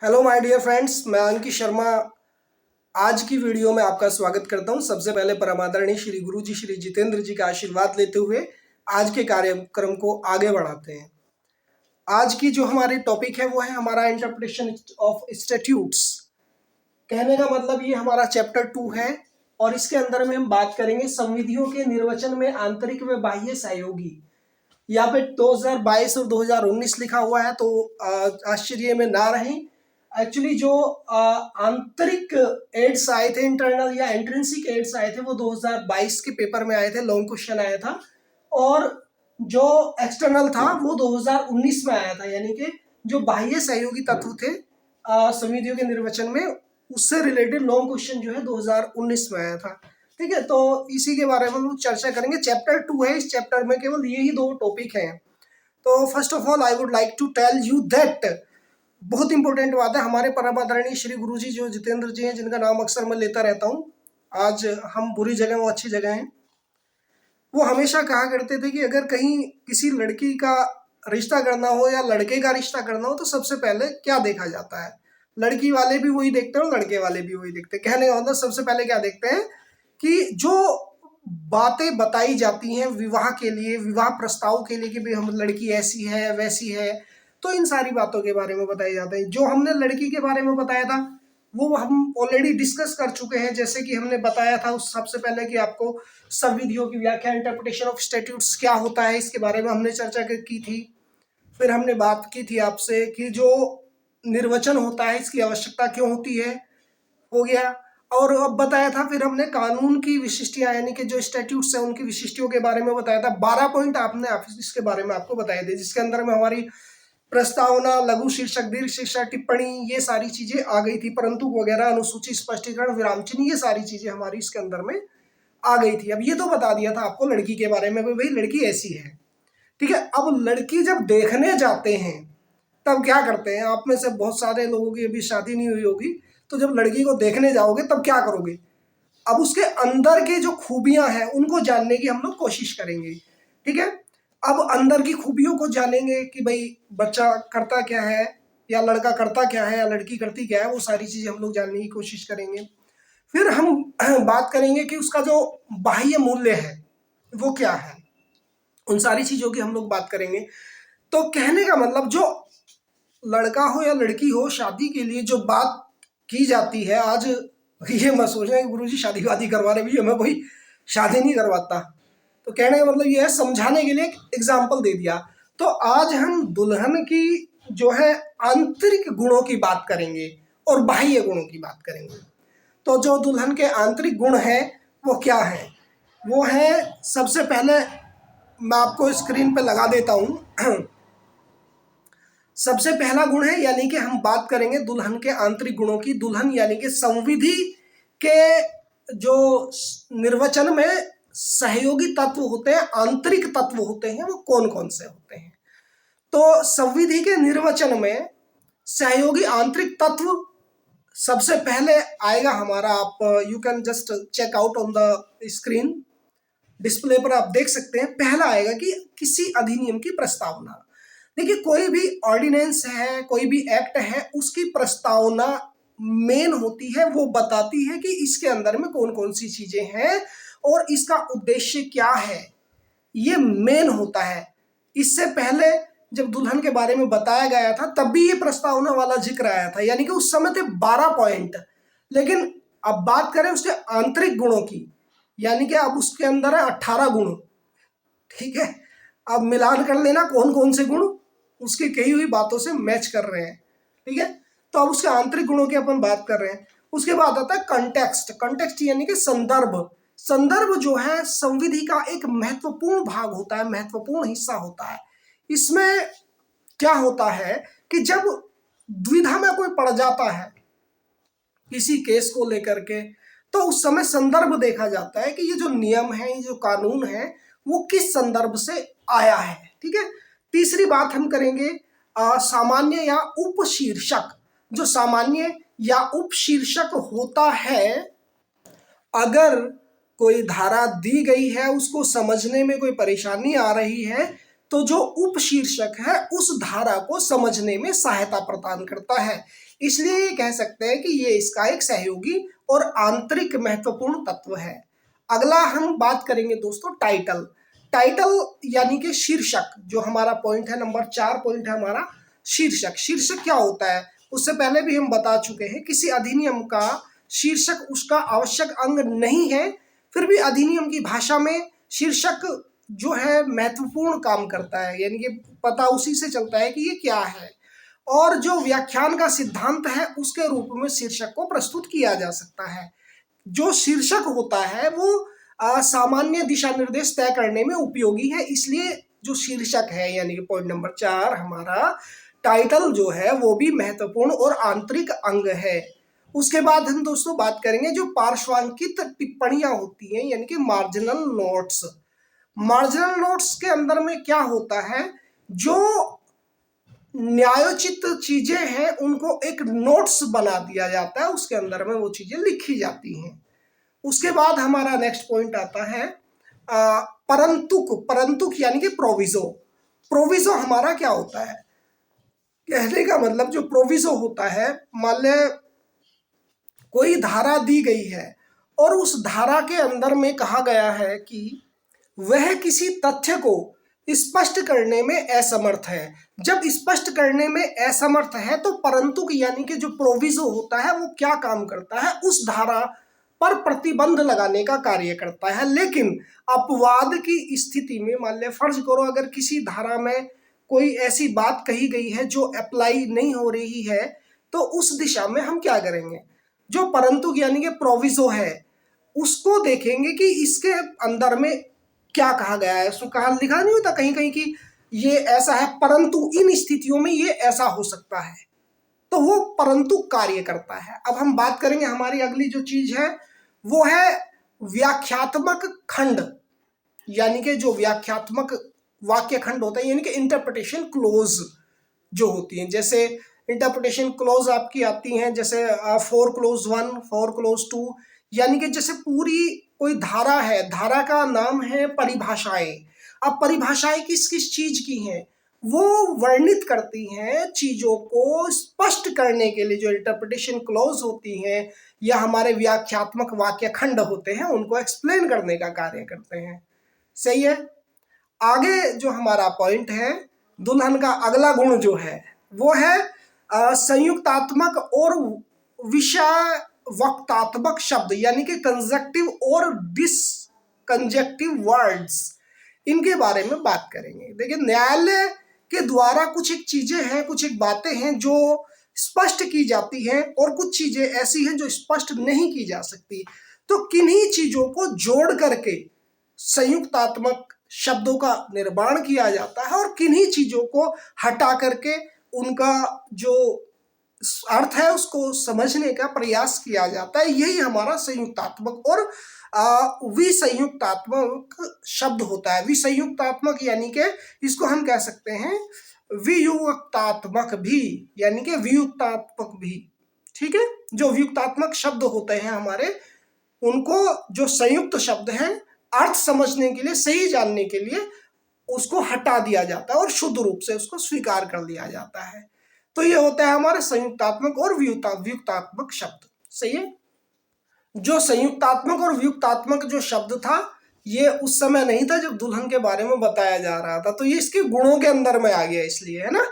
Hello my dear friends, मैं अंकित शर्मा आज की वीडियो में आपका स्वागत करता हूं। सबसे पहले परम आदरणीय श्री गुरु जी श्री जितेंद्र जी का आशीर्वाद लेते हुए आज के कार्यक्रम को आगे बढ़ाते हैं। आज की जो हमारी टॉपिक है वो है हमारा इंटरप्रिटेशन ऑफ स्टैट्यूट्स। कहने का मतलब ये हमारा चैप्टर 2 है और इसके अंदर में हम बात करेंगे संविधियों के निर्वचन में आंतरिक व बाह्य सहयोगी। यहाँ पे 2022 और 2019 लिखा हुआ है, तो आश्चर्य में ना रहें। एक्चुअली जो आंतरिक एड्स आए थे, इंटरनल या इंट्रिंसिक एड्स आए थे, वो 2022 के पेपर में आए थे, लॉन्ग क्वेश्चन आया था। और जो एक्सटर्नल था वो 2019 में आया था, यानी कि जो बाह्य सहयोगी तत्व थे संविधियों के निर्वचन में, उससे रिलेटेड लॉन्ग क्वेश्चन जो है 2019 में आया था। ठीक है, तो इसी के बारे में हम चर्चा करेंगे। चैप्टर 2 है, इस चैप्टर में केवल यही दो टॉपिक हैं। तो first of all I would like to tell you that, बहुत इंपॉर्टेंट बात है, हमारे परम आदरणीय श्री गुरु जी जो जितेंद्र जी हैं, जिनका नाम अक्सर मैं लेता रहता हूँ, आज हम बुरी जगह वो अच्छी जगह हैं, वो हमेशा कहा करते थे कि अगर कहीं किसी लड़की का रिश्ता करना हो या लड़के का रिश्ता करना हो तो सबसे पहले क्या देखा जाता है। लड़की वाले भी वही देखते हैं और लड़के वाले भी वही देखते हैं। कहने का मतलब सबसे पहले क्या देखते हैं कि जो बातें बताई जाती हैं विवाह के लिए, विवाह प्रस्ताव के लिए कि भाई हम लड़की ऐसी है वैसी है, तो इन सारी बातों के बारे में बताए जाते हैं। जो हमने लड़की के बारे में बताया था वो हम ऑलरेडी डिस्कस कर चुके हैं। जैसे कि हमने बताया था उस सबसे पहले कि आपको संविधियों की व्याख्या, इंटरप्रिटेशन ऑफ स्टैट्यूट्स क्या होता है, इसके बारे में हमने चर्चा की थी। फिर हमने बात की थी आपसे कि जो निर्वचन होता है इसकी आवश्यकता क्यों होती है, हो गया। और अब बताया था फिर हमने कानून की विशिष्टियां, यानी कि जो स्टैट्यूट्स है उनकी विशिष्टियों के बारे में बताया था। 12 पॉइंट आपने इसके बारे में आपको बताए थे, जिसके अंदर में हमारी प्रस्तावना, लघु शीर्षक, दीर्घ शीर्षक, टिप्पणी, ये सारी चीजें आ गई थी, परंतु वगैरह, अनुसूची, स्पष्टीकरण, विराम चिन्ह, ये सारी चीजें हमारी इसके अंदर में आ गई थी। अब ये तो बता दिया था आपको लड़की के बारे में, भाई लड़की ऐसी है। ठीक है, अब लड़की जब देखने जाते हैं तब क्या करते हैं। आप में से बहुत सारे लोगों की अभी शादी नहीं हुई होगी, तो जब लड़की को देखने जाओगे तब क्या करोगे, अब उसके अंदर के जो खूबियां हैं उनको जानने की हम लोग कोशिश करेंगे। ठीक है, अब अंदर की खूबियों को जानेंगे कि भाई बच्चा करता क्या है, या लड़का करता क्या है, या लड़की करती क्या है, वो सारी चीजें हम लोग जानने की कोशिश करेंगे। फिर हम बात करेंगे कि उसका जो बाह्य मूल्य है वो क्या है, उन सारी चीजों की हम लोग बात करेंगे। तो कहने का मतलब जो लड़का हो या लड़की हो, शादी के लिए जो बात की जाती है, आज ये मत सोचना कि गुरुजी शादी वादी करवा रहे भी, मैं कोई शादी नहीं करवाता। तो कहने का मतलब ये है, समझाने के लिए एक एग्जाम्पल दे दिया। तो आज हम दुल्हन की जो है आंतरिक गुणों की बात करेंगे और बाह्य गुणों की बात करेंगे। तो जो दुल्हन के आंतरिक गुण है वो क्या है, वो है सबसे पहले मैं आपको स्क्रीन पे लगा देता हूं। सबसे पहला गुण है, यानी कि हम बात करेंगे दुल्हन के आंतरिक गुणों की। दुल्हन यानी कि संविधि के जो निर्वचन में सहयोगी तत्व होते हैं, आंतरिक तत्व होते हैं, वो कौन कौन से होते हैं। तो संविधि के निर्वचन में सहयोगी आंतरिक तत्व सबसे पहले आएगा हमारा, आप you can just check out on the screen, display पर आप देख सकते हैं। पहला आएगा कि किसी अधिनियम की प्रस्तावना। देखिए, कोई भी ऑर्डिनेंस है, कोई भी एक्ट है, उसकी प्रस्तावना मेन होती है, वो बताती है कि इसके अंदर में कौन कौन सी चीजें हैं और इसका उद्देश्य क्या है, ये मेन होता है। इससे पहले जब दुल्हन के बारे में बताया गया था तब भी ये प्रस्तावना वाला जिक्र आया था, यानी कि उस समय थे 12 पॉइंट। लेकिन अब बात करें उसके आंतरिक गुणों की, यानी कि अब उसके अंदर है 18 गुण। ठीक है, अब मिलान कर लेना कौन कौन से गुण उसकी कही हुई बातों से मैच कर रहे हैं। ठीक है, तो अब उसके आंतरिक गुणों की अपन बात कर रहे हैं। उसके बाद आता है कंटेक्स्ट। कंटेक्स्ट यानी कि संदर्भ। संदर्भ जो है संविधि का एक महत्वपूर्ण भाग होता है, महत्वपूर्ण हिस्सा होता है। इसमें क्या होता है कि जब द्विधा में कोई पड़ जाता है किसी केस को लेकर के, तो उस समय संदर्भ देखा जाता है कि ये जो नियम है, ये जो कानून है, वो किस संदर्भ से आया है। ठीक है, तीसरी बात हम करेंगे सामान्य या उपशीर्षक। जो सामान्य या उपशीर्षक होता है, अगर कोई धारा दी गई है, उसको समझने में कोई परेशानी आ रही है, तो जो उपशीर्षक है उस धारा को समझने में सहायता प्रदान करता है। इसलिए ये कह सकते हैं कि ये इसका एक सहयोगी और आंतरिक महत्वपूर्ण तत्व है। अगला हम बात करेंगे दोस्तों टाइटल। टाइटल यानी कि शीर्षक, जो हमारा पॉइंट है नंबर 4 पॉइंट है हमारा शीर्षक। शीर्षक क्या होता है उससे पहले भी हम बता चुके हैं, किसी अधिनियम का शीर्षक उसका आवश्यक अंग नहीं है, फिर भी अधिनियम की भाषा में शीर्षक जो है महत्वपूर्ण काम करता है, यानी कि पता उसी से चलता है कि ये क्या है, और जो व्याख्यान का सिद्धांत है उसके रूप में शीर्षक को प्रस्तुत किया जा सकता है। जो शीर्षक होता है वो सामान्य दिशा निर्देश तय करने में उपयोगी है, इसलिए जो शीर्षक है यानी कि पॉइंट नंबर 4 हमारा टाइटल जो है वो भी महत्वपूर्ण और आंतरिक अंग है। उसके बाद हम दोस्तों बात करेंगे जो पार्श्वांकित टिप्पणियां होती हैं यानी कि मार्जिनल नोट्स। मार्जिनल नोट्स के अंदर में क्या होता है, जो न्यायोचित चीजें हैं उनको एक नोट्स बना दिया जाता है, उसके अंदर में वो चीजें लिखी जाती हैं। उसके बाद हमारा नेक्स्ट पॉइंट आता है परंतुक। परंतुक यानी कि प्रोविजो। प्रोविजो हमारा क्या होता है, कहने का मतलब जो प्रोविजो होता है, मान ले कोई धारा दी गई है और उस धारा के अंदर में कहा गया है कि वह किसी तथ्य को स्पष्ट करने में असमर्थ है। जब स्पष्ट करने में असमर्थ है तो परंतु यानी कि जो प्रोविजो होता है वो क्या काम करता है, उस धारा पर प्रतिबंध लगाने का कार्य करता है। लेकिन अपवाद की स्थिति में मान ले फर्ज करो अगर किसी धारा में कोई ऐसी बात कही गई है जो अप्लाई नहीं हो रही है, तो उस दिशा में हम क्या करेंगे, जो परंतु यानी कि प्रोविजो है उसको देखेंगे कि इसके अंदर में क्या कहा गया है। उसमें कहा लिखा नहीं होता कहीं कहीं कि ये ऐसा है परंतु इन स्थितियों में ये ऐसा हो सकता है, तो वो परंतु कार्य करता है। अब हम बात करेंगे हमारी अगली जो चीज है वो है व्याख्यात्मक खंड, यानी कि जो व्याख्यात्मक वाक्य खंड होता है यानी कि इंटरप्रिटेशन क्लोज जो होती हैं। जैसे इंटरप्रिटेशन क्लोज आपकी आती हैं जैसे 4 क्लोज 1, 4 क्लोज 2, यानी कि जैसे पूरी कोई धारा है, धारा का नाम है परिभाषाएं। अब परिभाषाएं किस किस चीज की हैं, वो वर्णित करती हैं चीजों को स्पष्ट करने के लिए। जो इंटरप्रिटेशन क्लोज होती हैं या हमारे व्याख्यात्मक वाक्य खंड होते हैं उनको एक्सप्लेन करने का कार्य करते हैं। सही है। आगे जो हमारा पॉइंट है, दुल्हन का अगला गुण जो है वो है संयुक्तात्मक और विषय वक्तात्मक शब्द, यानी कि कंजक्टिव और डिसकंजक्टिव वर्ड्स, इनके बारे में बात करेंगे। देखिए न्यायालय के द्वारा कुछ एक चीजें हैं, कुछ एक बातें हैं जो स्पष्ट की जाती हैं और कुछ चीजें ऐसी हैं जो स्पष्ट नहीं की जा सकती। तो किन्हीं चीजों को जोड़ करके संयुक्तात्मक शब्दों का निर्माण किया जाता है और किन्हीं चीजों को हटा करके उनका जो अर्थ है उसको समझने का प्रयास किया जाता है। यही हमारा संयुक्तात्मक और विसंयुक्तात्मक शब्द होता है। विसंयुक्तात्मक यानी कि इसको हम कह सकते हैं वियुक्तात्मक भी, यानी कि वियुक्तात्मक भी। ठीक है, जो वियुक्तात्मक शब्द होते हैं हमारे, उनको जो संयुक्त शब्द हैं अर्थ समझने के लिए, सही जानने के लिए उसको हटा दिया जाता है और शुद्ध रूप से उसको स्वीकार कर लिया जाता है। तो ये होता है हमारे संयुक्तात्मक और वियुक्तात्मक शब्द। सही है। जो संयुक्तात्मक और वियुक्तात्मक जो शब्द था ये उस समय नहीं था जब दुल्हन के बारे में बताया जा रहा था, तो ये इसके गुणों के अंदर में आ गया इसलिए, है ना।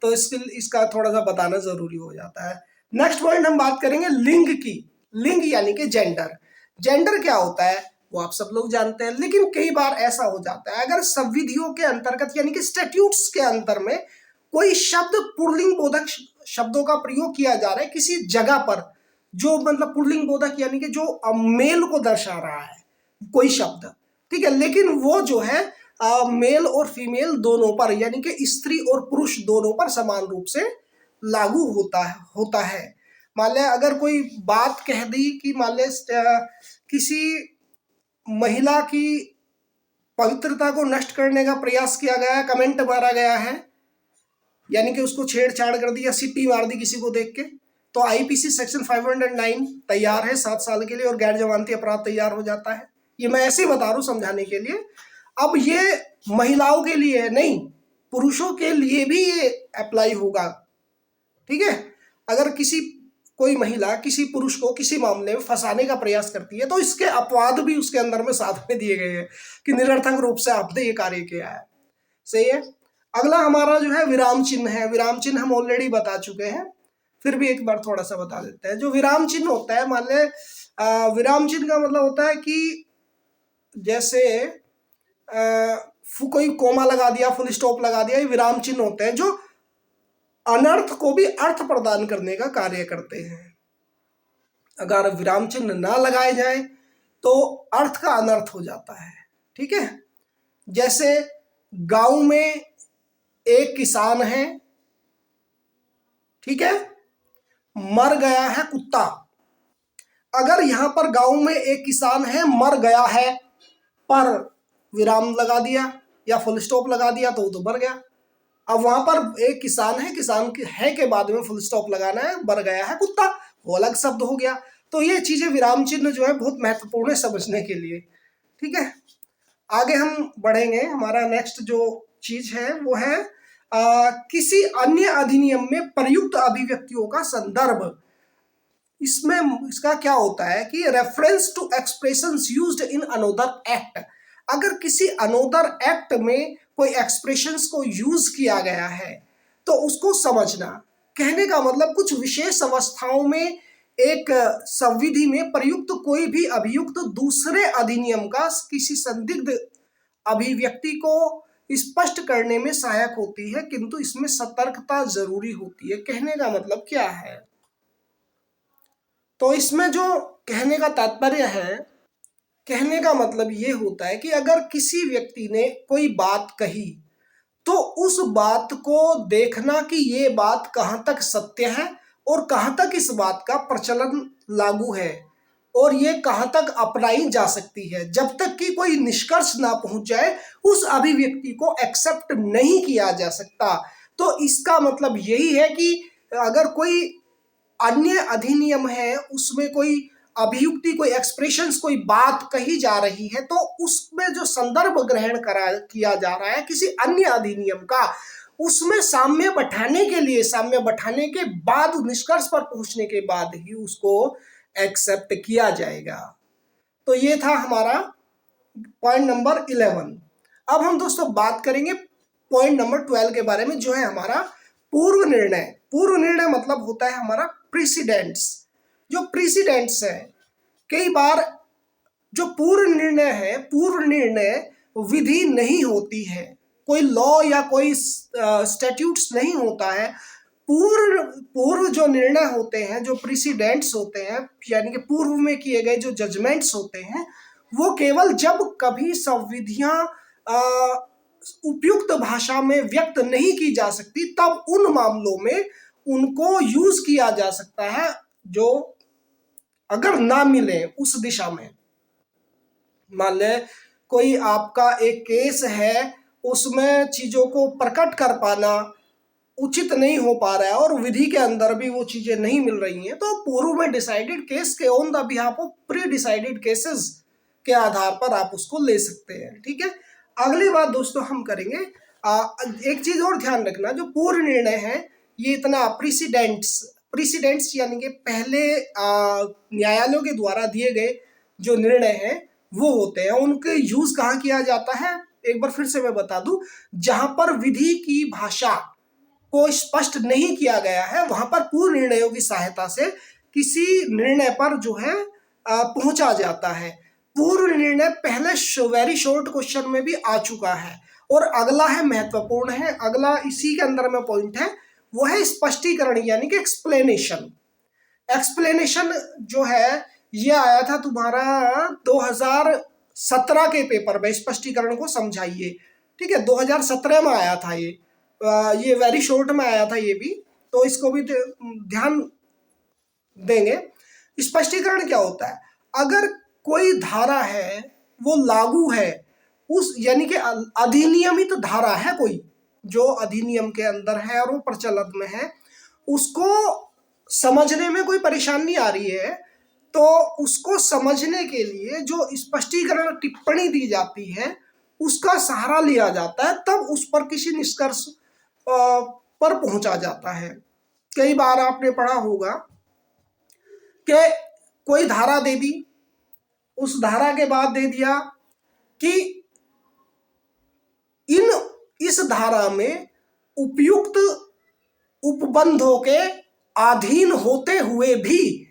तो इसका थोड़ा सा बताना जरूरी हो जाता है। नेक्स्ट पॉइंट हम बात करेंगे लिंग की। लिंग यानी कि जेंडर। जेंडर क्या होता है वो आप सब लोग जानते हैं, लेकिन कई बार ऐसा हो जाता है अगर संविधियों के अंतर्गत यानी कि स्टैट्यूट्स के अंतर में कोई शब्द पुल्लिंग बोधक शब्दों का प्रयोग किया जा रहा है किसी जगह पर, जो मतलब पुल्लिंग बोधक यानी कि जो मेल को दर्शा रहा है कोई शब्द, ठीक है, लेकिन वो जो है मेल और फीमेल दोनों पर यानी कि स्त्री और पुरुष दोनों पर समान रूप से लागू होता है। मान ले अगर कोई बात कह दी कि मान ले किसी महिला की पवित्रता को नष्ट करने का प्रयास किया गया है, कमेंट मारा गया है, यानी कि उसको छेड़छाड़ कर दी या सिट्टी मार दी किसी को देख के, तो आईपीसी सेक्शन 509 तैयार है 7 साल के लिए और गैर जमानती अपराध तैयार हो जाता है। ये मैं ऐसे ही बता रहा हूँ समझाने के लिए। अब ये महिलाओं के लिए नहीं, पुरुषों के लिए भी ये अप्लाई होगा, ठीक है। अगर कोई महिला किसी पुरुष को किसी मामले में फंसाने का प्रयास करती है तो इसके अपवाद भी उसके अंदर में साथ में दिए गए हैं कि निरर्थक रूप से आपने ये कार्य किया है। सही है। अगला हमारा जो है विराम चिन्ह है। विराम चिन्ह हम ऑलरेडी बता चुके हैं, फिर भी एक बार थोड़ा सा बता देते हैं। जो विराम चिन्ह होता है, मान ले विराम चिन्ह का मतलब होता है कि जैसे कोई कोमा लगा दिया, फुल स्टॉप लगा दिया, ये विराम चिन्ह होते हैं जो अनर्थ को भी अर्थ प्रदान करने का कार्य करते हैं। अगर विराम चिन्ह ना लगाए जाए तो अर्थ का अनर्थ हो जाता है। ठीक है। जैसे गांव में एक किसान है, ठीक है, मर गया है कुत्ता। अगर यहां पर गांव में एक किसान है, मर गया है, पर विराम लगा दिया या फुल स्टॉप लगा दिया तो वो तो मर गया। अब वहां पर एक किसान है, किसान है के बाद में फुल स्टॉप लगाना है, मर गया है कुत्ता, वो अलग शब्द हो गया। तो ये चीजें विराम चिन्ह जो है बहुत महत्वपूर्ण है समझने के लिए। ठीक है। आगे हम बढ़ेंगे। हमारा नेक्स्ट जो चीज है वो है किसी अन्य अधिनियम में प्रयुक्त अभिव्यक्तियों का संदर्भ। इसमें इसका क्या होता है कि reference to expressions used in another act. अगर किसी अनोदर एक्ट में कोई एक्सप्रेशंस को यूज किया गया है तो उसको समझना। कहने का मतलब कुछ विशेष अवस्थाओं में एक संविधि में प्रयुक्त कोई भी अभियुक्त दूसरे अधिनियम का किसी संदिग्ध अभिव्यक्ति को स्पष्ट करने में सहायक होती है, किंतु इसमें सतर्कता जरूरी होती है। कहने का मतलब क्या है? तो इसमें जो कहने का तात्पर्य है, कहने का मतलब ये होता है कि अगर किसी व्यक्ति ने कोई बात कही तो उस बात को देखना कि ये बात कहां तक सत्य है और कहां तक इस बात का प्रचलन लागू है और ये कहां तक अपनाई जा सकती है। जब तक कि कोई निष्कर्ष ना पहुंच जाए उस अभिव्यक्ति को एक्सेप्ट नहीं किया जा सकता। तो इसका मतलब यही है कि अगर कोई अन्य अधिनियम है, उसमें कोई अभियुक्ति, कोई एक्सप्रेशंस, कोई बात कही जा रही है तो उसमें जो संदर्भ ग्रहण किया जा रहा है किसी अन्य अधिनियम का, उसमें साम्य बैठाने के लिए, साम्य बैठाने के बाद, निष्कर्ष पर पहुंचने के बाद ही उसको एक्सेप्ट किया जाएगा। तो ये था हमारा पॉइंट नंबर 11। अब हम दोस्तों बात करेंगे पॉइंट नंबर 12 के बारे में, जो है हमारा पूर्व निर्णय। पूर्व निर्णय मतलब होता है हमारा प्रेसिडेंट्स। जो प्रेसिडेंट्स है, कई बार जो पूर्व निर्णय है, पूर्व निर्णय विधि नहीं होती है, कोई लॉ या कोई स्टैट्यूट्स नहीं होता है। पूर्व जो निर्णय होते हैं, जो प्रेसिडेंट्स होते हैं, यानी कि पूर्व में किए गए जो जजमेंट्स होते हैं, वो केवल जब कभी संविधियां उपयुक्त भाषा में व्यक्त नहीं की जा सकती तब उन मामलों में उनको यूज किया जा सकता है, जो अगर ना मिले उस दिशा में। मान ले कोई आपका एक केस है, उसमें चीजों को प्रकट कर पाना उचित नहीं हो पा रहा है और विधि के अंदर भी वो चीजें नहीं मिल रही हैं, तो पूर्व में डिसाइडेड केस के on the behalf of pre decided cases के आधार पर आप उसको ले सकते हैं। ठीक है। अगली बात दोस्तों हम करेंगे, एक चीज और ध्यान रखना, जो पूर्व निर्णय है ये इतना प्रेसिडेंट्स यानी कि पहले न्यायालयों के द्वारा दिए गए जो निर्णय हैं वो होते हैं। उनके यूज कहाँ किया जाता है, एक बार फिर से मैं बता दूं, जहां पर विधि की भाषा को स्पष्ट नहीं किया गया है वहां पर पूर्व निर्णयों की सहायता से किसी निर्णय पर जो है पहुंचा जाता है। पूर्व निर्णय पहले वेरी शॉर्ट क्वेश्चन में भी आ चुका है। और अगला है महत्वपूर्ण है, अगला इसी के अंदर में पॉइंट है, वो है स्पष्टीकरण यानी कि एक्सप्लेनेशन। एक्सप्लेनेशन जो है ये आया था तुम्हारा 2017 के पेपर में, स्पष्टीकरण को समझाइए। ठीक है, 2017 में आया था ये वेरी शॉर्ट में आया था ये भी, तो इसको भी ध्यान देंगे। स्पष्टीकरण क्या होता है, अगर कोई धारा है वो लागू है, उस यानी कि अधिनियमित धारा है कोई जो अधिनियम के अंदर है और वो प्रचलन में है, उसको समझने में कोई परेशानी आ रही है तो उसको समझने के लिए जो स्पष्टीकरण टिप्पणी दी जाती है उसका सहारा लिया जाता है, तब उस पर किसी निष्कर्ष पर पहुंचा जाता है। कई बार आपने पढ़ा होगा कि कोई धारा दे दी, उस धारा के बाद दे दिया कि इस धारा में उपयुक्त उपबंधों के अधीन होते हुए भी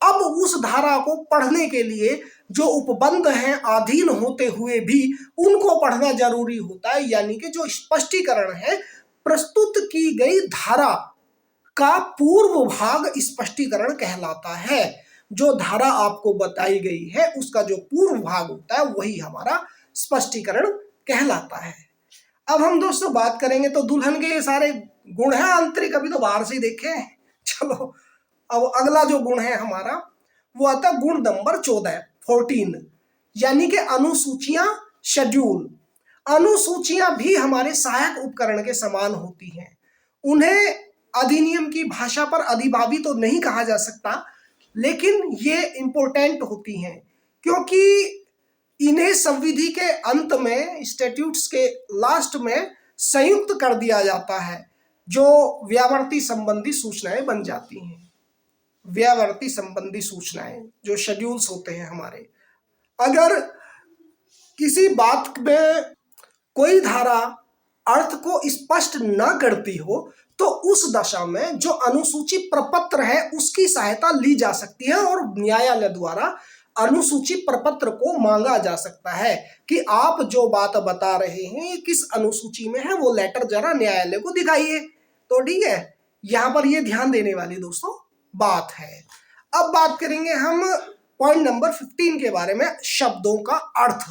अब उस धारा को पढ़ने के लिए जो उपबंध हैं अधीन होते हुए भी उनको पढ़ना जरूरी होता है। यानी कि जो स्पष्टीकरण है, प्रस्तुत की गई धारा का पूर्व भाग स्पष्टीकरण कहलाता है। जो धारा आपको बताई गई है उसका जो पूर्व भाग होता है वही हमारा स्पष्टीकरण कहलाता है। अब हम दोस्तों बात करेंगे तो दुल्हन के ये सारे गुण हैं आंतरिक, अभी तो बाहर से ही देखे हैं। चलो अब अगला जो गुण है हमारा वो आता है गुण नंबर 14, यानी कि अनुसूचियां, शेड्यूल। अनुसूचियां भी हमारे सहायक उपकरण के समान होती हैं। उन्हें अधिनियम की भाषा पर अधिभावी तो नहीं कहा जा सकता, लेकिन ये इंपॉर्टेंट होती हैं क्योंकि इन्हें संविधि के अंत में, स्टैट्यूट्स के लास्ट में संयुक्त कर दिया जाता है, जो व्यावर्ती संबंधी सूचनाएं बन जाती हैं। व्यावर्ती संबंधी सूचनाएं जो शेड्यूल्स होते हैं हमारे, अगर किसी बात में कोई धारा अर्थ को स्पष्ट न करती हो तो उस दशा में जो अनुसूची प्रपत्र है उसकी सहायता ली जा सकती है और न्यायालय द्वारा अनुसूची प्रपत्र को मांगा जा सकता है कि आप जो बात बता रहे हैं ये किस अनुसूची में है, वो लेटर जरा न्यायालय को दिखाइए। तो ठीक है, यहां पर ये ध्यान देने वाली दोस्तों बात है। अब बात करेंगे हम पॉइंट नंबर 15 के बारे में, शब्दों का अर्थ।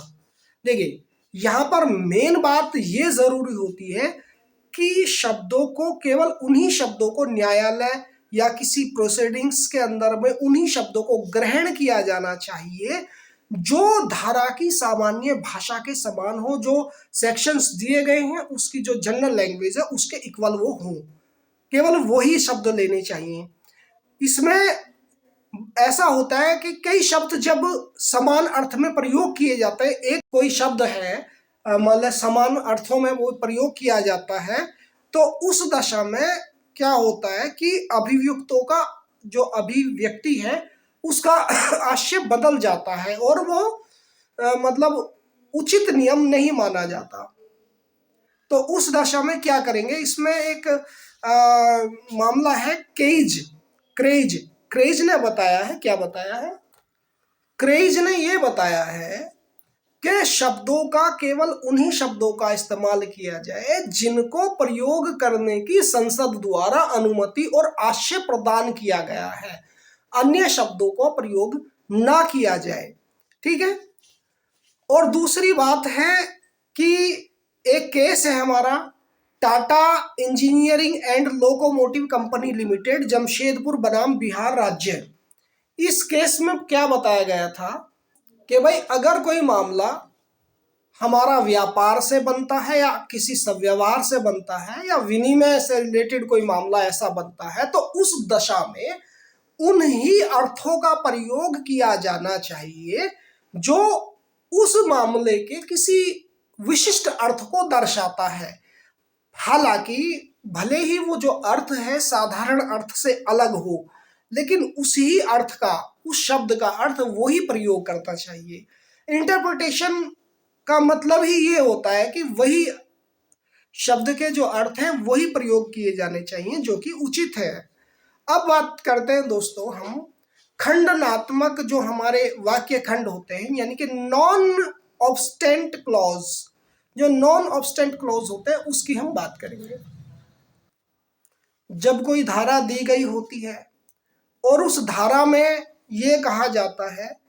देखिए यहां पर मेन बात ये जरूरी होती है कि शब्दों को, केवल उन्हीं शब्दों को न्यायालय या किसी प्रोसीडिंग्स के अंदर में उन्हीं शब्दों को ग्रहण किया जाना चाहिए जो धारा की सामान्य भाषा के समान हो, जो सेक्शंस दिए गए हैं उसकी जो जनरल लैंग्वेज है उसके इक्वल वो हो, केवल वही शब्द लेने चाहिए। इसमें ऐसा होता है कि कई शब्द जब समान अर्थ में प्रयोग किए जाते हैं, एक कोई शब्द है मतलब समान अर्थों में वो प्रयोग किया जाता है, तो उस दशा में क्या होता है कि अभिव्यक्तों का जो अभिव्यक्ति है उसका आशय बदल जाता है और वो मतलब उचित नियम नहीं माना जाता। तो उस दशा में क्या करेंगे, इसमें एक मामला है क्रेज ने बताया है, क्या बताया है, क्रेज ने ये बताया है कि शब्दों का केवल उन्हीं शब्दों का इस्तेमाल किया जाए जिनको प्रयोग करने की संसद द्वारा अनुमति और आशय प्रदान किया गया है, अन्य शब्दों को प्रयोग ना किया जाए। ठीक है। और दूसरी बात है कि एक केस है हमारा Tata engineering and locomotive company limited, Jamshedpur बनाम बिहार राज्य। इस केस में क्या बताया गया था कि भाई अगर कोई मामला हमारा व्यापार से बनता है या किसी सव्यवहार से बनता है या विनिमय से रिलेटेड कोई मामला ऐसा बनता है तो उस दशा में उन्हीं अर्थों का प्रयोग किया जाना चाहिए जो उस मामले के किसी विशिष्ट अर्थ को दर्शाता है। हालांकि भले ही वो जो अर्थ है साधारण अर्थ से अलग हो, लेकिन उसी अर्थ का, उस शब्द का अर्थ वही प्रयोग करना चाहिए। इंटरप्रिटेशन का मतलब ही ये होता है कि वही शब्द के जो अर्थ हैं वही प्रयोग किए जाने चाहिए जो कि उचित है। अब बात करते हैं दोस्तों हम खंडनात्मक जो हमारे वाक्य खंड होते हैं, यानी कि नॉन ऑब्स्टेंट क्लॉज, जो नॉन ऑब्स्टेंट क्लॉज होते हैं उसकी हम बात करेंगे। जब कोई धारा दी गई होती है और उस धारा में ये कहा जाता है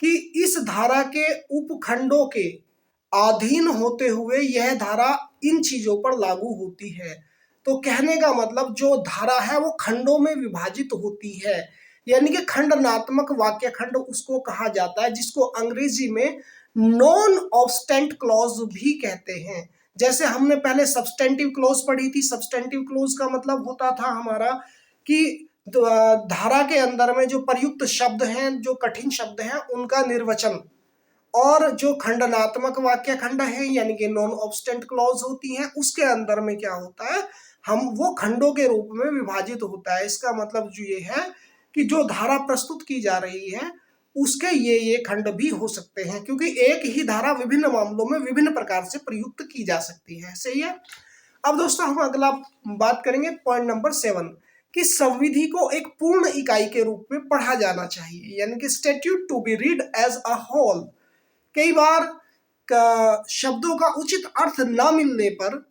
कि इस धारा के उपखंडों के अधीन होते हुए यह धारा इन चीजों पर लागू होती है, तो कहने का मतलब जो धारा है वो खंडों में विभाजित होती है, यानी कि खंडनात्मक वाक्य खंड उसको कहा जाता है, जिसको अंग्रेजी में नॉन ऑब्स्टेंट क्लॉज भी कहते हैं। जैसे हमने पहले सब्सटेंटिव क्लॉज पढ़ी थी, सब्सटेंटिव क्लॉज का मतलब होता था हमारा कि धारा के अंदर में जो प्रयुक्त शब्द हैं, जो कठिन शब्द हैं, उनका निर्वचन, और जो खंडनात्मक वाक्य खंड है यानी कि नॉन ऑब्स्टेंट क्लॉज होती हैं उसके अंदर में क्या होता है, हम वो खंडों के रूप में विभाजित होता है। इसका मतलब जो ये है कि जो धारा प्रस्तुत की जा रही है उसके ये खंड भी हो सकते हैं, क्योंकि एक ही धारा विभिन्न मामलों में विभिन्न प्रकार से प्रयुक्त की जा सकती है। सही है। अब दोस्तों हम अगला बात करेंगे पॉइंट नंबर 7 कि संविधि को एक पूर्ण इकाई के रूप में पढ़ा जाना चाहिए, यानी कि statute to be read as a whole. कई बार शब्दों का उचित अर्थ ना मिलने पर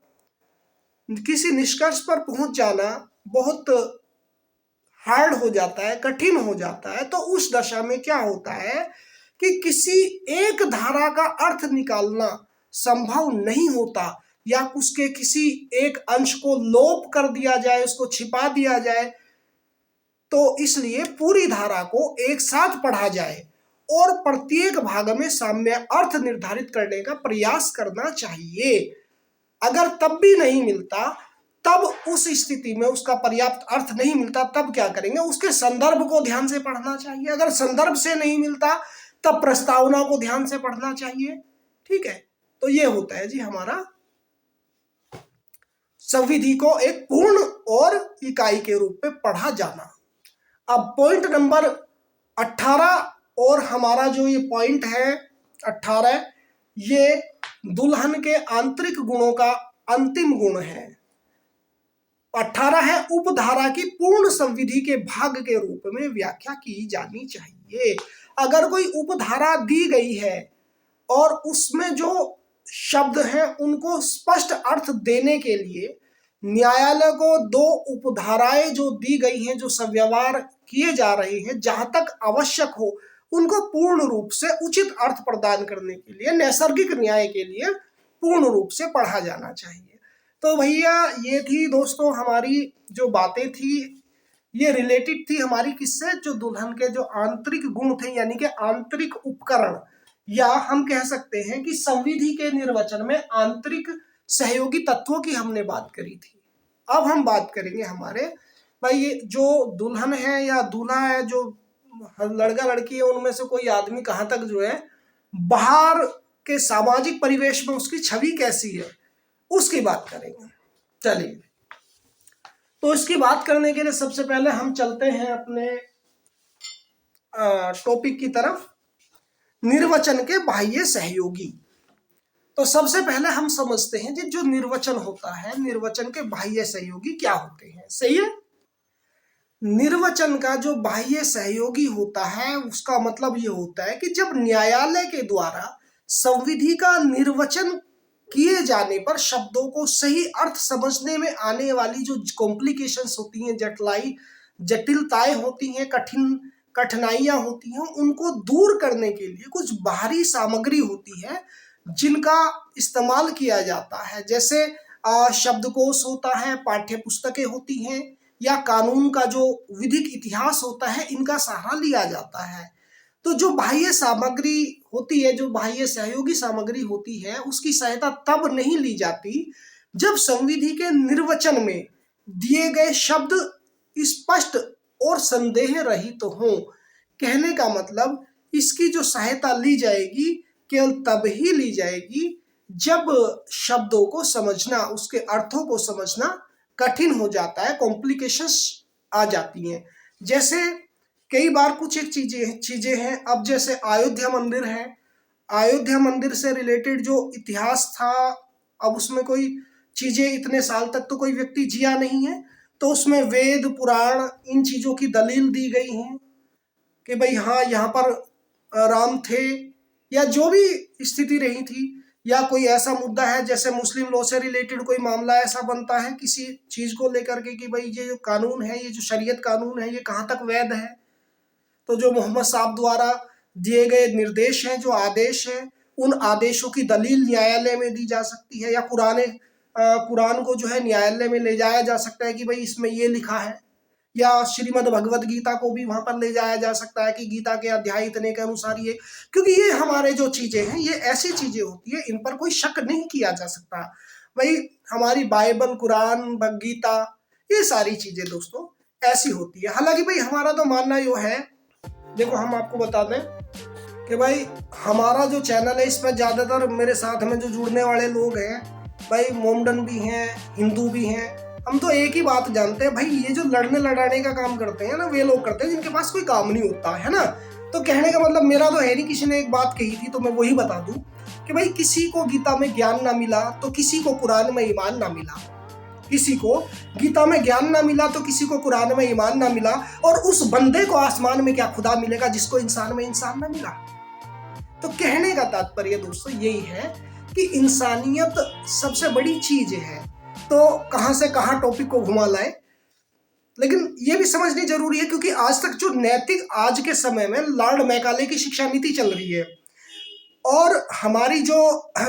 किसी निष्कर्ष पर पहुंच जाना बहुत हार्ड हो जाता है, कठिन हो जाता है। तो उस दशा में क्या होता है कि किसी एक धारा का अर्थ निकालना संभव नहीं होता, या उसके किसी एक अंश को लोप कर दिया जाए, उसको छिपा दिया जाए। तो इसलिए पूरी धारा को एक साथ पढ़ा जाए और प्रत्येक भाग में साम्य अर्थ निर्धारित करने का प्रयास करना चाहिए। अगर तब भी नहीं मिलता, तब उस स्थिति में उसका पर्याप्त अर्थ नहीं मिलता, तब क्या करेंगे, उसके संदर्भ को ध्यान से पढ़ना चाहिए। अगर संदर्भ से नहीं मिलता तब प्रस्तावना को ध्यान से पढ़ना चाहिए। ठीक है, तो ये होता है जी हमारा संविधि को एक पूर्ण और इकाई के रूप में पढ़ा जाना। अब पॉइंट नंबर 18 और हमारा जो ये पॉइंट है 18, ये दुल्हन के आंतरिक गुणों का अंतिम गुण है। 18 है उपधारा की पूर्ण संविधि के भाग के रूप में व्याख्या की जानी चाहिए। अगर कोई उपधारा दी गई है और उसमें जो शब्द हैं उनको स्पष्ट अर्थ देने के लिए न्यायालय को 2 उपधाराएं जो दी गई हैं, जो सव्यवहार किए जा रहे हैं, जहां तक आवश्यक हो उनको पूर्ण रूप से उचित अर्थ प्रदान करने के लिए, नैसर्गिक न्याय के लिए पूर्ण रूप से पढ़ा जाना चाहिए। तो भैया ये थी दोस्तों हमारी जो बातें थी, ये रिलेटेड थी हमारी किससे, जो दुल्हन के जो आंतरिक गुण थे, यानी कि आंतरिक उपकरण, या हम कह सकते हैं कि संविधि के निर्वचन में आंतरिक सहयोगी तत्वों की हमने बात करी थी। अब हम बात करेंगे हमारे भाई ये जो दुल्हन है या दूल्हा है, जो लड़का लड़की है, उनमें से कोई आदमी कहाँ तक जो है बाहर के सामाजिक परिवेश में उसकी छवि कैसी है उसकी बात करेंगे। चलिए, तो इसकी बात करने के लिए सबसे पहले हम चलते हैं अपने टॉपिक की तरफ, निर्वचन के बाह्य सहयोगी। तो सबसे पहले हम समझते हैं जो निर्वचन होता है, निर्वचन के बाह्य सहयोगी क्या होते हैं। सही है। निर्वचन का जो बाह्य सहयोगी होता है उसका मतलब ये होता है कि जब न्यायालय के द्वारा संविधि का निर्वचन किए जाने पर शब्दों को सही अर्थ समझने में आने वाली जो कॉम्प्लिकेशंस होती हैं, जटिलताएं होती हैं, कठिनाइयां होती हैं, उनको दूर करने के लिए कुछ बाहरी सामग्री होती है जिनका इस्तेमाल किया जाता है। जैसे शब्दकोश होता है, पाठ्य पुस्तकें होती हैं, या कानून का जो विधिक इतिहास होता है, इनका सहारा लिया जाता है। तो जो बाह्य सामग्री होती है, जो बाह्य सहयोगी सामग्री होती है, उसकी सहायता तब नहीं ली जाती जब संविधि के निर्वचन में दिए गए शब्द स्पष्ट और संदेह रहित तो हों। कहने का मतलब इसकी जो सहायता ली जाएगी केवल तब ही ली जाएगी जब शब्दों को समझना, उसके अर्थों को समझना कठिन हो जाता है, कॉम्प्लिकेशंस आ जाती हैं। जैसे कई बार कुछ एक चीजें हैं, अब जैसे अयोध्या मंदिर है, अयोध्या मंदिर से रिलेटेड जो इतिहास था, अब उसमें कोई चीजें इतने साल तक तो कोई व्यक्ति जिया नहीं है, तो उसमें वेद पुराण इन चीजों की दलील दी गई है कि भाई हाँ यहाँ पर राम थे, या जो भी स्थिति रही थी, या कोई ऐसा मुद्दा है जैसे मुस्लिम लॉ से रिलेटेड कोई मामला ऐसा बनता है किसी चीज को लेकर के कि भाई ये जो कानून है, ये जो शरीयत कानून है, ये कहाँ तक वैध है। तो जो मोहम्मद साहब द्वारा दिए गए निर्देश हैं, जो आदेश हैं, उन आदेशों की दलील न्यायालय में दी जा सकती है, या कुरान को जो है न्यायालय में ले जाया जा सकता है कि भाई इसमें ये लिखा है, या श्रीमद् भगवद गीता को भी वहां पर ले जाया जा सकता है कि गीता के अध्याय इतने के अनुसार ये, क्योंकि ये हमारे जो चीजें हैं ये ऐसी चीजें होती है, इन पर कोई शक नहीं किया जा सकता। भाई हमारी बाइबल, कुरान, भगवद गीता, ये सारी चीजें दोस्तों ऐसी होती है। हालांकि भाई हमारा तो मानना यो है, देखो हम आपको बता दें कि भाई हमारा जो चैनल है इसमें ज्यादातर मेरे साथ में जो जुड़ने वाले लोग हैं भाई मोमडन भी हैं, हिंदू भी हैं, हम तो एक ही बात जानते हैं भाई, ये जो लड़ने लड़ाने का काम करते हैं ना, वे लोग करते हैं जिनके पास कोई काम नहीं होता है ना। तो कहने का मतलब मेरा तो है नहीं, किसी ने एक बात कही थी तो मैं वही बता दूं कि भाई किसी को गीता में ज्ञान ना मिला तो किसी को कुरान में ईमान ना मिला। किसी को गीता में ज्ञान ना मिला तो किसी को कुरान में ईमान ना मिला, और उस बंदे को आसमान में क्या खुदा मिलेगा जिसको इंसान में इंसान ना मिला। तो कहने का तात्पर्य दोस्तों यही है कि इंसानियत सबसे बड़ी चीज है। तो कहां से कहां टॉपिक को घुमा लाए, लेकिन यह भी समझनी जरूरी है क्योंकि आज तक जो नैतिक, आज के समय में लॉर्ड मैकाले की शिक्षा नीति चल रही है, और हमारी जो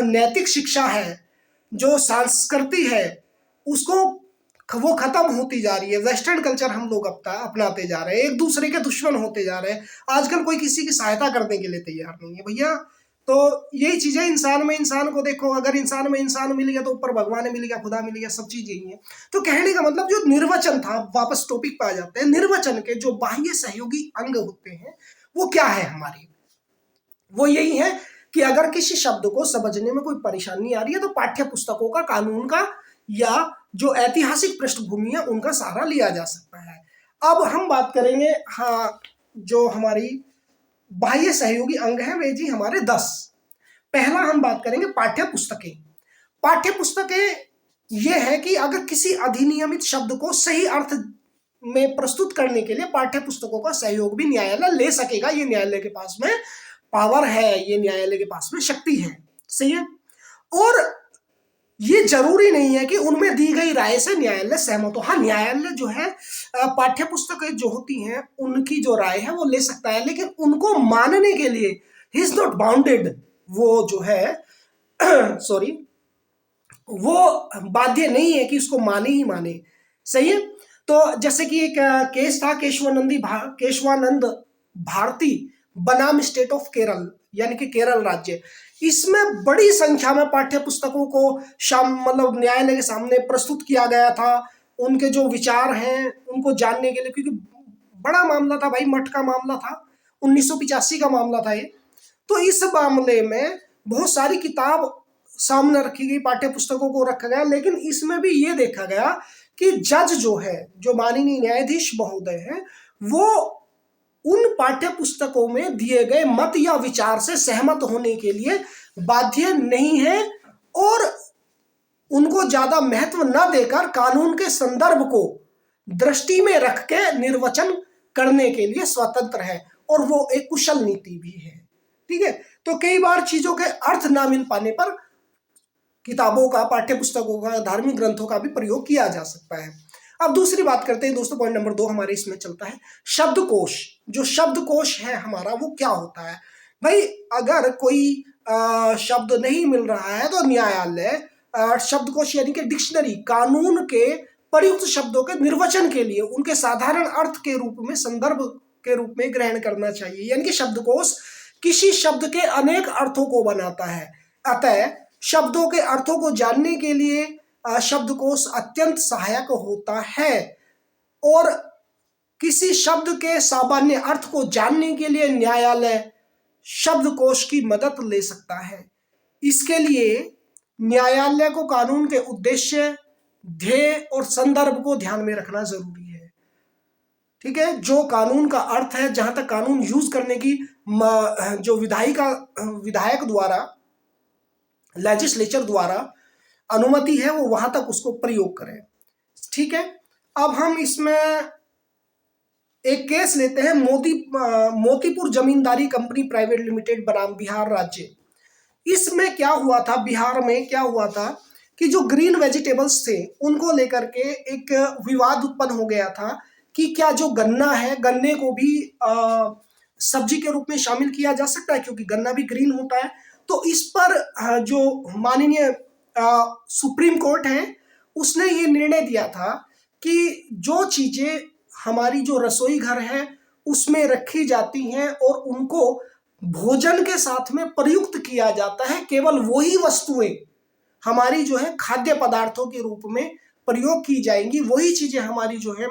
नैतिक शिक्षा है, जो संस्कृति है, उसको वो खत्म होती जा रही है। वेस्टर्न कल्चर हम लोग अपनाते जा रहे हैं, एक दूसरे के दुश्मन होते जा रहे हैं। आजकल कोई किसी की सहायता करने के लिए तैयार नहीं है भैया। तो यही चीजें, इंसान में इंसान को देखो, अगर इंसान में इंसान मिल गया तो ऊपर भगवान मिल गया, खुदा मिल गया, सब चीज यही है। तो कहने का मतलब जो निर्वचन था, वापस टॉपिक पे आ जाते हैं, निर्वचन के जो बाह्य सहयोगी अंग होते हैं वो क्या है हमारी, वो यही है कि अगर किसी शब्द को समझने में कोई परेशानी आ रही है तो पाठ्य पुस्तकों का, कानून का, या जो ऐतिहासिक पृष्ठभूमि है उनका सहारा लिया जा सकता है। अब हम बात करेंगे, हाँ, जो हमारी बाह्य सहयोगी अंग है वे जी हमारे 10। पहला हम बात करेंगे पाठ्य पुस्तकें। पाठ्य पुस्तकें ये है कि अगर किसी अधिनियमित शब्द को सही अर्थ में प्रस्तुत करने के लिए पाठ्य पुस्तकों का सहयोग भी न्यायालय ले सकेगा। ये न्यायालय के पास में पावर है, ये न्यायालय के पास में शक्ति है, सही है। और ये जरूरी नहीं है कि उनमें दी गई राय से न्यायालय सहमत हो। हाँ, न्यायालय जो है पाठ्य पुस्तकें जो होती हैं उनकी जो राय है वो ले सकता है, लेकिन उनको मानने के लिए ही इज नॉट बाउंडेड, वो जो है सॉरी, वो बाध्य नहीं है कि उसको माने ही माने, सही है। तो जैसे कि एक केस था केशवानंद भारती बनाम स्टेट ऑफ केरल, यानी कि केरल राज्य। इसमें बड़ी संख्या में पाठ्य पुस्तकों को मतलब न्यायालय के सामने प्रस्तुत किया गया था, उनके जो विचार हैं उनको जानने के लिए, क्योंकि बड़ा मामला था भाई, मठ का मामला था, 1985 का मामला था ये। तो इस मामले में बहुत सारी किताब सामने रखी गई, पाठ्य पुस्तकों को रखा गया, लेकिन इसमें भी ये देखा गया कि जज जो है, जो माननीय न्यायाधीश महोदय हैं, वो उन पाठ्य पुस्तकों में दिए गए मत या विचार से सहमत होने के लिए बाध्य नहीं है, और उनको ज्यादा महत्व न देकर कानून के संदर्भ को दृष्टि में रख के निर्वचन करने के लिए स्वतंत्र है, और वो एक कुशल नीति भी है, ठीक है। तो कई बार चीजों के अर्थ ना मिल पाने पर किताबों का, पाठ्य पुस्तकों का, धार्मिक ग्रंथों का भी प्रयोग किया जा सकता है। अब दूसरी बात करते हैं दोस्तों, पॉइंट नंबर 2 हमारे इसमें चलता है शब्दकोश। जो शब्दकोश है हमारा वो क्या होता है भाई, अगर कोई शब्द नहीं मिल रहा है तो न्यायालय शब्दकोश यानी कि डिक्शनरी, कानून के प्रयुक्त शब्दों के निर्वचन के लिए उनके साधारण अर्थ के रूप में, संदर्भ के रूप में ग्रहण करना चाहिए। यानी कि शब्दकोश किसी शब्द के अनेक अर्थों को बनाता है, अतः शब्दों के अर्थों को जानने के लिए शब्दकोश अत्यंत सहायक होता है, और किसी शब्द के सामान्य अर्थ को जानने के लिए न्यायालय शब्दकोश की मदद ले सकता है। इसके लिए न्यायालय को कानून के उद्देश्य, ध्येय और संदर्भ को ध्यान में रखना जरूरी है, ठीक है। जो कानून का अर्थ है, जहां तक कानून यूज करने की जो विधायक द्वारा, लेजिस्लेचर द्वारा अनुमति है, वो वहां तक उसको प्रयोग करें, ठीक है। अब हम इसमें एक केस लेते हैं, Motipur Zamindari company private limited बनाम बिहार राज्य। इसमें क्या हुआ था, बिहार में क्या हुआ था कि जो ग्रीन वेजिटेबल्स थे उनको लेकर के एक विवाद उत्पन्न हो गया था कि क्या जो गन्ना है, गन्ने को भी सब्जी के रूप में शामिल किया जा सकता है, क्योंकि गन्ना भी ग्रीन होता है। तो इस पर जो माननीय सुप्रीम कोर्ट है उसने ये निर्णय दिया था कि जो चीजें हमारी जो रसोई घर है उसमें रखी जाती हैं और उनको भोजन के साथ में प्रयुक्त किया जाता है, केवल वही वस्तुएं हमारी जो है खाद्य पदार्थों के रूप में प्रयोग की जाएंगी, वही चीजें हमारी जो है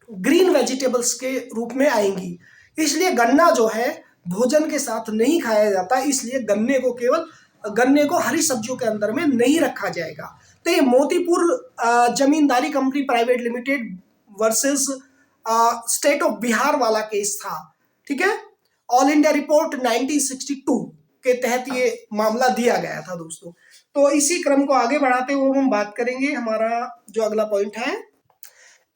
ग्रीन वेजिटेबल्स के रूप में आएंगी। इसलिए गन्ना जो है भोजन के साथ नहीं खाया जाता, इसलिए गन्ने को हरी सब्जियों के अंदर में नहीं रखा जाएगा। तो ये Motipur Zamindari company private limited versus state of Bihar वाला केस था, ठीक है। ऑल इंडिया रिपोर्ट 1962 के तहत ये मामला दिया गया था दोस्तों। तो इसी क्रम को आगे बढ़ाते हुए हम बात करेंगे, हमारा जो अगला पॉइंट है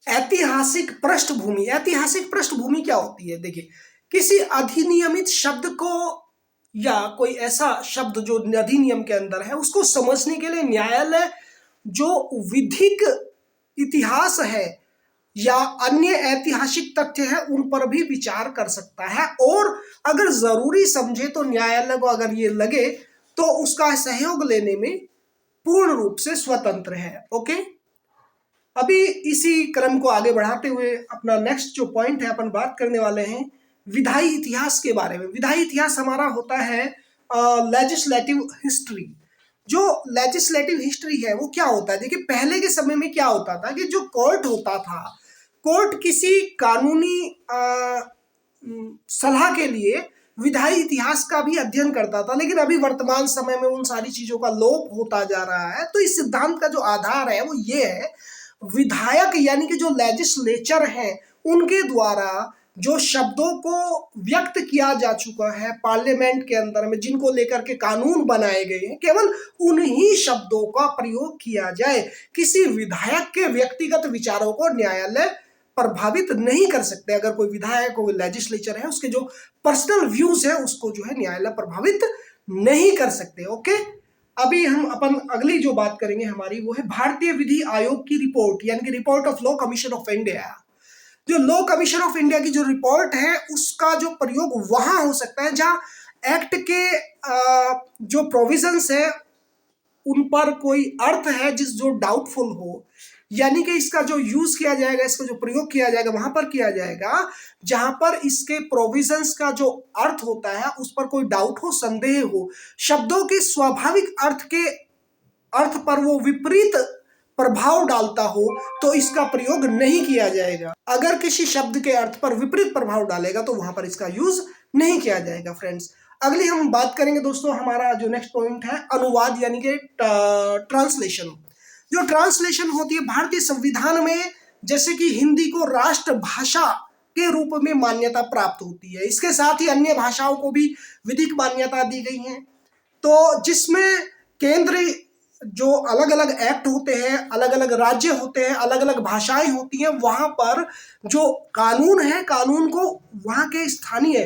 ऐतिहासिक पृष्ठभूमि। ऐतिहासिक पृष्ठभूमि क्या होती है? देखिए, किसी अधिनियमित शब्द को या कोई ऐसा शब्द जो अधिनियम के अंदर है उसको समझने के लिए न्यायालय जो विधिक इतिहास है या अन्य ऐतिहासिक तथ्य है उन पर भी विचार कर सकता है, और अगर जरूरी समझे तो न्यायालय को अगर ये लगे तो उसका सहयोग लेने में पूर्ण रूप से स्वतंत्र है। ओके, अभी इसी क्रम को आगे बढ़ाते हुए अपना नेक्स्ट जो पॉइंट है अपन बात करने वाले हैं विधायी इतिहास के बारे में। विधायी इतिहास हमारा होता है लेजिस्लेटिव हिस्ट्री। जो लेजिस्लेटिव हिस्ट्री है वो क्या होता है? देखिए, पहले के समय में क्या होता था कि जो कोर्ट होता था, कोर्ट किसी कानूनी सलाह के लिए विधायी इतिहास का भी अध्ययन करता था, लेकिन अभी वर्तमान समय में उन सारी चीजों का लोप होता जा रहा है। तो इस सिद्धांत का जो आधार है वो ये है, विधायक यानी कि जो लेजिस्लेचर है उनके द्वारा जो शब्दों को व्यक्त किया जा चुका है पार्लियामेंट के अंदर में, जिनको लेकर के कानून बनाए गए हैं, केवल उन्हीं शब्दों का प्रयोग किया जाए। किसी विधायक के व्यक्तिगत विचारों को न्यायालय प्रभावित नहीं कर सकते। अगर कोई विधायक कोई लेजिस्लेचर है उसके जो पर्सनल व्यूज है उसको जो है न्यायालय प्रभावित नहीं कर सकते। ओके, अभी हम अपन अगली जो बात करेंगे हमारी वो है भारतीय विधि आयोग की रिपोर्ट, यानी कि report of law commission of India. जो लॉ कमीशन ऑफ इंडिया की जो रिपोर्ट है उसका जो प्रयोग वहां हो सकता है जहां एक्ट के जो प्रोविजंस है उन पर कोई अर्थ है जो डाउटफुल हो, यानी कि इसका जो यूज किया जाएगा, इसका जो प्रयोग किया जाएगा वहां पर किया जाएगा जहां पर इसके प्रोविजंस का जो अर्थ होता है उस पर कोई डाउट हो, संदेह हो, शब्दों के स्वाभाविक अर्थ पर वो विपरीत प्रभाव डालता हो, तो इसका प्रयोग नहीं किया जाएगा। अगर किसी शब्द के अर्थ पर विपरीत प्रभाव डालेगा तो वहां पर इसका यूज नहीं किया जाएगा। फ्रेंड्स, अगली हम बात करेंगे दोस्तों, हमारा जो नेक्स्ट पॉइंट है अनुवाद यानी कि ट्रांसलेशन। जो ट्रांसलेशन होती है भारतीय संविधान में, जैसे कि हिंदी को राष्ट्रभाषा के रूप में मान्यता प्राप्त होती है, इसके साथ ही अन्य भाषाओं को भी विधिक मान्यता दी गई है। तो जिसमें केंद्र जो अलग अलग एक्ट होते हैं, अलग अलग राज्य होते हैं, अलग अलग भाषाएं होती हैं, वहां पर जो कानून है कानून को वहां के स्थानीय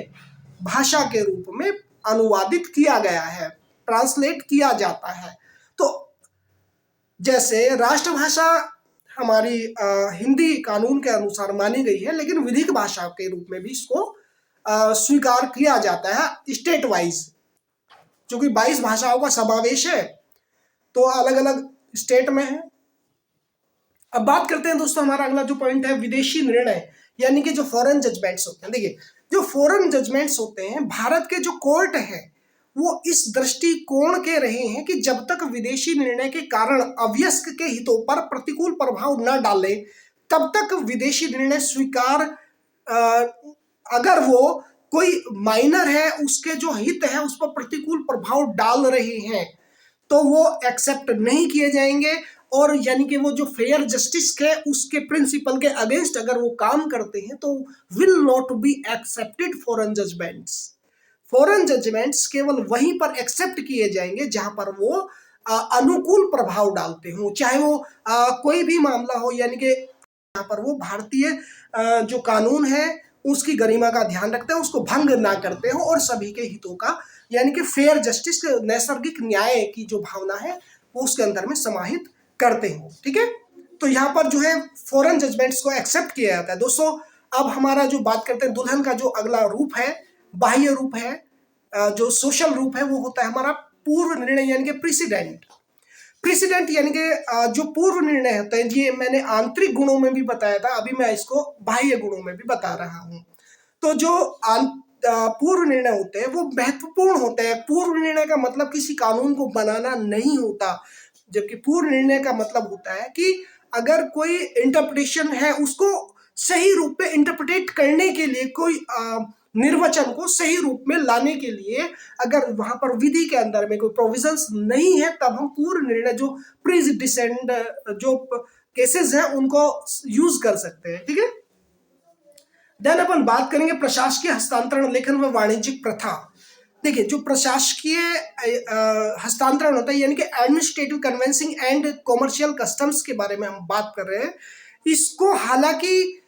भाषा के रूप में अनुवादित किया गया है, ट्रांसलेट किया जाता है। तो जैसे राष्ट्रभाषा हमारी हिंदी कानून के अनुसार मानी गई है, लेकिन विधिक भाषा के रूप में भी इसको स्वीकार किया जाता है स्टेट वाइज, क्योंकि 22 भाषाओं का समावेश है तो अलग अलग स्टेट में है। अब बात करते हैं दोस्तों, हमारा अगला जो पॉइंट है विदेशी निर्णय, यानी कि जो फॉरेन जजमेंट्स होते हैं। देखिए, जो फॉरेन जजमेंट्स होते हैं, भारत के जो कोर्ट है वो इस दृष्टिकोण के रहे हैं कि जब तक विदेशी निर्णय के कारण अवयस्क के हितों पर प्रतिकूल प्रभाव न डाले तब तक विदेशी निर्णय स्वीकार, अगर वो कोई माइनर है उसके जो हित है उस पर प्रतिकूल प्रभाव डाल रहे हैं तो वो एक्सेप्ट नहीं किए जाएंगे, और यानी कि वो जो फेयर जस्टिस है उसके प्रिंसिपल के अगेंस्ट अगर वो काम करते हैं तो will not be accepted foreign judgments. Foreign judgments केवल वहीं पर एक्सेप्ट किए जाएंगे जहां पर वो अनुकूल प्रभाव डालते हो, चाहे वो कोई भी मामला हो, यानी कि यहाँ पर वो भारतीय जो कानून है उसकी गरिमा का ध्यान रखते हैं, उसको भंग ना करते हो, और सभी के हितों का यानी कि फेयर जस्टिस, नैसर्गिक न्याय की जो भावना है वो उसके अंदर में समाहित करते हो। ठीक है, तो यहाँ पर जो है फॉरेन जजमेंट्स को एक्सेप्ट किया जाता है। दोस्तों, अब हमारा जो बात करते हैं दुल्हन का जो अगला रूप है, बाह्य रूप है, जो सोशल रूप है, वो होता है हमारा पूर्व निर्णय यानी कि प्रेसिडेंट। प्रेसिडेंट यानी कि जो पूर्व निर्णय होते हैं, ये मैंने आंतरिक गुणों में भी बताया था, अभी मैं इसको बाह्य गुणों में भी बता रहा हूं। तो जो पूर्व निर्णय होते हैं वो महत्वपूर्ण होते हैं। पूर्व निर्णय का मतलब किसी कानून को बनाना नहीं होता, जबकि पूर्व निर्णय का मतलब होता है कि अगर कोई इंटरप्रिटेशन है उसको सही रूप में इंटरप्रेट करने के लिए, कोई निर्वचन को सही रूप में लाने के लिए अगर वहां पर विधि के अंदर में कोई प्रोविजंस नहीं है, तब हम पूर्ण निर्णय जो प्रीडिसेंड जो केसेस हैं उनको यूज कर सकते हैं। ठीक है, देन अपन बात करेंगे प्रशासकीय हस्तांतरण लेखन व वाणिज्यिक प्रथा। देखिए, जो प्रशासकीय हस्तांतरण होता है यानी कि administrative convincing and commercial customs के बारे में हम बात कर रहे हैं। इसको हालांकि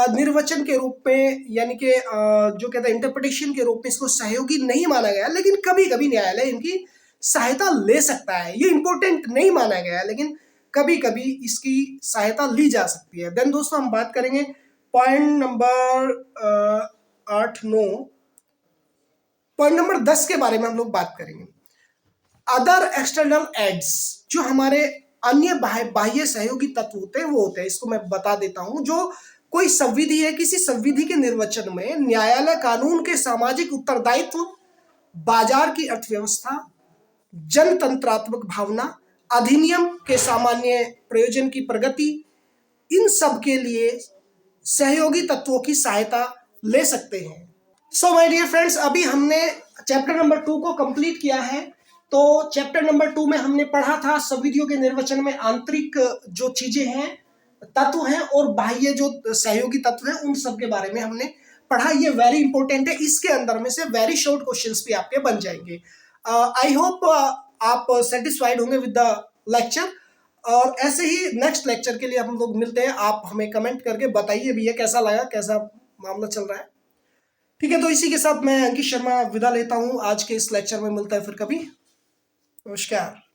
निर्वचन के रूप में यानी कि जो कहते हैं इंटरप्रिटेशन के रूप में इसको सहयोगी नहीं माना गया, लेकिन कभी कभी न्यायालय इनकी सहायता ले सकता है। ये इंपॉर्टेंट नहीं माना गया है, लेकिन कभी कभी इसकी सहायता ली जा सकती है। देन दोस्तों हम बात करेंगे पॉइंट नंबर 8-9, पॉइंट नंबर 10 के बारे में हम लोग बात करेंगे। अदर एक्सटर्नल एड्स, जो हमारे अन्य बाह्य सहयोगी तत्व होते हैं वो होते हैं, इसको मैं बता देता हूं। जो कोई संविधि है, किसी संविधि के निर्वचन में न्यायालय कानून के सामाजिक उत्तरदायित्व, बाजार की अर्थव्यवस्था, जनतंत्रात्मक भावना, अधिनियम के सामान्य प्रयोजन की प्रगति, इन सब के लिए सहयोगी तत्वों की सहायता ले सकते हैं। सो माय डियर फ्रेंड्स, अभी हमने चैप्टर नंबर 2 को कंप्लीट किया है। तो चैप्टर नंबर 2 में हमने पढ़ा था संविधियों के निर्वचन में आंतरिक जो चीजें हैं, तत्व हैं, और बाह्य जो सहयोगी तत्व हैं, उन सब के बारे में हमने पढ़ा। ये वेरी इंपॉर्टेंट है, इसके अंदर में से वेरी शॉर्ट क्वेश्चंस भी आपके बन जाएंगे। आई होप आप सेटिस्फाइड होंगे विद द लेक्चर, और ऐसे ही नेक्स्ट लेक्चर के लिए हम लोग मिलते हैं। आप हमें कमेंट करके बताइए भैया कैसा लगा, कैसा मामला चल रहा है। ठीक है, तो इसी के साथ मैं अंकित शर्मा विदा लेता हूं। आज के इस लेक्चर में मिलता है फिर कभी। नमस्कार।